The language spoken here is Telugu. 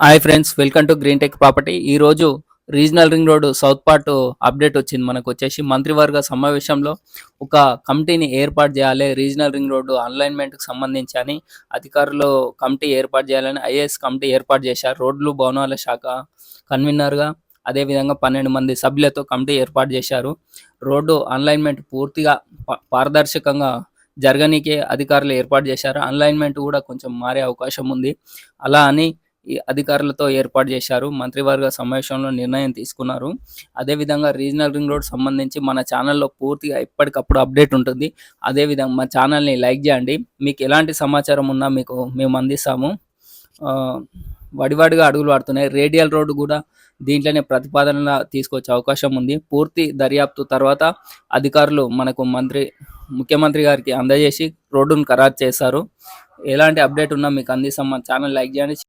Hi friends, welcome to green tech property. ఈరోజు regional ring road south part update వచ్చింది. మనకు వచ్చేసి మంత్రివర్గ సమావేశంలో ఒక కమిటీని ఏర్పాటు చేయాలి, రీజనల్ రింగ్ రోడ్డు అలైన్మెంట్కి సంబంధించి అని అధికారులు కమిటీ ఏర్పాటు చేయాలని ఐఏఎస్ కమిటీ ఏర్పాటు చేశారు. రోడ్లు భవనాల శాఖ కన్వీనర్గా అదేవిధంగా 12 మంది సభ్యులతో కమిటీ ఏర్పాటు చేశారు. రోడ్డు అలైన్మెంట్ పూర్తిగా పారదర్శకంగా జరగనీకే అధికారులు ఏర్పాటు చేశారు. అలైన్మెంట్ కూడా కొంచెం మారే అవకాశం ఉంది. అలా అని ఈ అధికారులతో ఏర్పాటు చేశారు. మంత్రివర్గ సమావేశంలో నిర్ణయం తీసుకున్నారు. అదేవిధంగా రీజనల్ రింగ్ రోడ్ సంబంధించి మన ఛానల్లో పూర్తిగా ఎప్పటికప్పుడు అప్డేట్ ఉంటుంది. అదేవిధంగా మా ఛానల్ని లైక్ చేయండి. మీకు ఎలాంటి సమాచారం ఉన్నా మేము అందిస్తాము. వడివడిగా అడుగులు పడుతున్నాయి. రేడియల్ రోడ్డు కూడా దీంట్లోనే ప్రతిపాదనలా తీసుకొచ్చే అవకాశం ఉంది. పూర్తి దర్యాప్తు తర్వాత అధికారులు మనకు ముఖ్యమంత్రి గారికి అందజేసి రోడ్డును ఖరారు చేశారు. ఎలాంటి అప్డేట్ ఉన్నా మీకు అందిస్తాం. మా ఛానల్ లైక్ చేయండి.